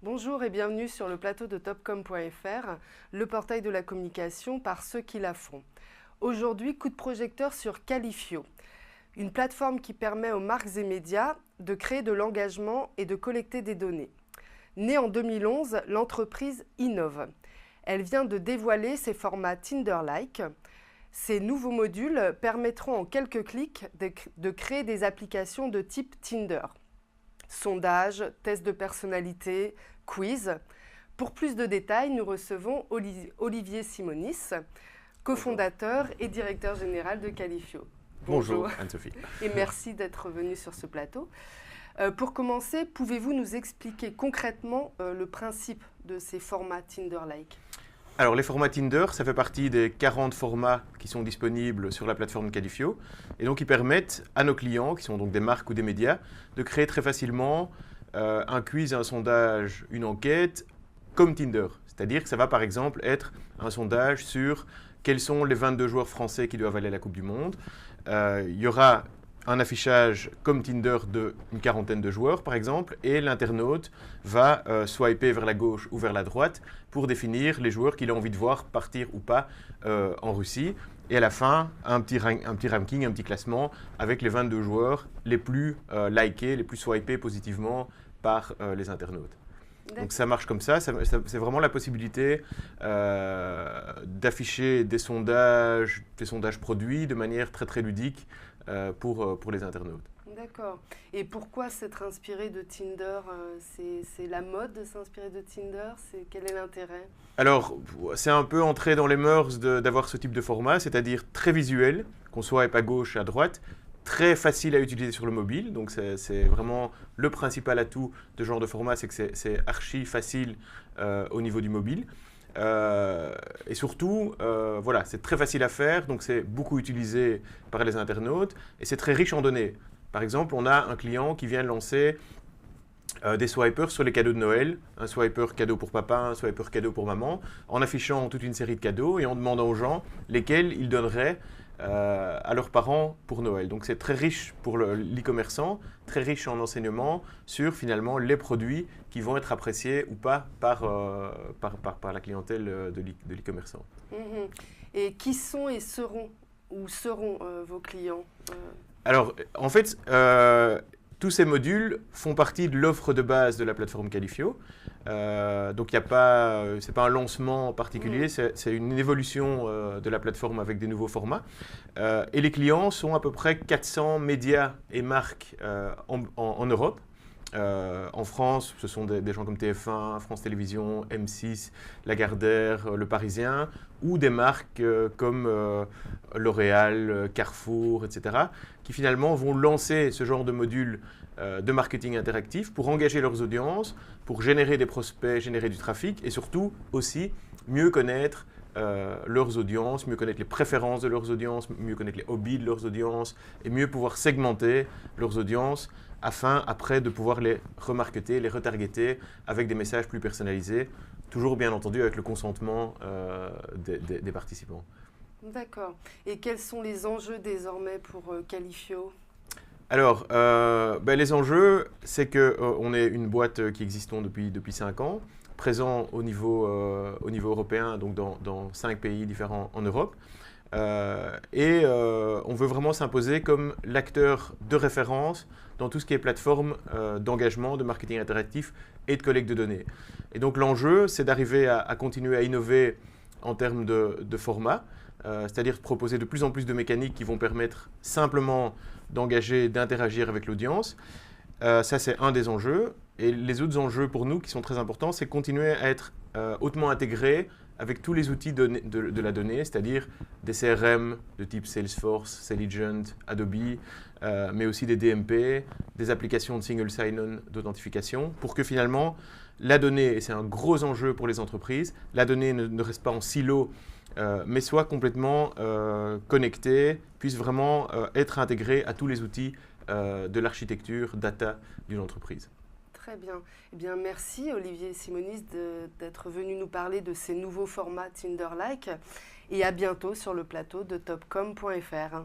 Bonjour et bienvenue sur le plateau de topcom.fr, le portail de la communication par ceux qui la font. Aujourd'hui, coup de projecteur sur Qualifio, une plateforme qui permet aux marques et médias de créer de l'engagement et de collecter des données. Née en 2011, l'entreprise innove. Elle vient de dévoiler ses formats Tinder-like. Ces nouveaux modules permettront en quelques clics de créer des applications de type Tinder. Sondages, tests de personnalité, quiz. Pour plus de détails, nous recevons Olivier Simonis, cofondateur et directeur général de Qualifio. Bonjour Anne-Sophie. Et merci d'être venu sur ce plateau. Pour commencer, pouvez-vous nous expliquer concrètement le principe de ces formats Tinder-like ? Alors les formats Tinder, ça fait partie des 40 formats qui sont disponibles sur la plateforme Qualifio et donc ils permettent à nos clients, qui sont donc des marques ou des médias, de créer très facilement un quiz, un sondage, une enquête comme Tinder. C'est-à-dire que ça va par exemple être un sondage sur quels sont les 22 joueurs français qui doivent aller à la Coupe du Monde. Il y aura un affichage comme Tinder d'une quarantaine de joueurs par exemple et l'internaute va swiper vers la gauche ou vers la droite pour définir les joueurs qu'il a envie de voir partir ou pas en Russie. Et à la fin, un petit ranking, un petit classement avec les 22 joueurs les plus likés, les plus swipés positivement par les internautes. Donc ça marche comme ça, c'est vraiment la possibilité d'afficher des sondages produits de manière très très ludique pour les internautes. D'accord. Et pourquoi s'être inspiré de Tinder ? C'est la mode de s'inspirer de Tinder ? Quel est l'intérêt ? Alors, c'est un peu entré dans les mœurs d'avoir ce type de format, c'est-à-dire très visuel, qu'on swipe à gauche et à droite, très facile à utiliser sur le mobile. Donc, c'est vraiment le principal atout de ce genre de format, c'est que c'est archi facile au niveau du mobile. Et surtout, voilà, c'est très facile à faire, donc c'est beaucoup utilisé par les internautes et c'est très riche en données. Par exemple, on a un client qui vient de lancer des swipers sur les cadeaux de Noël, un swiper cadeau pour papa, un swiper cadeau pour maman, en affichant toute une série de cadeaux et en demandant aux gens lesquels ils donneraient à leurs parents pour Noël. Donc c'est très riche pour l'e-commerçant, très riche en enseignements sur finalement les produits qui vont être appréciés ou pas par la clientèle de l'e-commerçant. Et qui sont et seront vos clients ? Alors en fait, tous ces modules font partie de l'offre de base de la plateforme Qualifio. Donc, c'est pas un lancement particulier, c'est une évolution de la plateforme avec des nouveaux formats. Et les clients sont à peu près 400 médias et marques en Europe. En France, ce sont des gens comme TF1, France Télévisions, M6, Lagardère, Le Parisien, ou des marques comme L'Oréal, Carrefour, etc., qui finalement vont lancer ce genre de module de marketing interactif pour engager leurs audiences, pour générer des prospects, générer du trafic et surtout aussi mieux connaître leurs audiences, mieux connaître les préférences de leurs audiences, mieux connaître les hobbies de leurs audiences et mieux pouvoir segmenter leurs audiences afin après de pouvoir les remarketer, les retargeter avec des messages plus personnalisés, toujours bien entendu avec le consentement des participants. D'accord. Et quels sont les enjeux désormais pour Qualifio ? Alors, les enjeux, c'est qu'on est une boîte qui existe depuis 5 ans, présent au niveau européen, donc dans 5 pays différents en Europe. On veut vraiment s'imposer comme l'acteur de référence dans tout ce qui est plateforme d'engagement, de marketing interactif et de collecte de données. Et donc l'enjeu, c'est d'arriver à continuer à innover en termes de format, c'est-à-dire de proposer de plus en plus de mécaniques qui vont permettre simplement d'engager, d'interagir avec l'audience. Ça, c'est un des enjeux. Et les autres enjeux pour nous qui sont très importants, c'est continuer à être hautement intégrés avec tous les outils de la donnée, c'est-à-dire des CRM de type Salesforce, Selligent, Adobe, mais aussi des DMP, des applications de single sign-on d'authentification, pour que finalement la donnée, et c'est un gros enjeu pour les entreprises, la donnée ne reste pas en silo, mais soit complètement connectée, puisse vraiment être intégrée à tous les outils de l'architecture data d'une entreprise. Très bien. Eh bien, merci Olivier Simonis d'être venu nous parler de ces nouveaux formats Tinder-like et à bientôt sur le plateau de topcom.fr.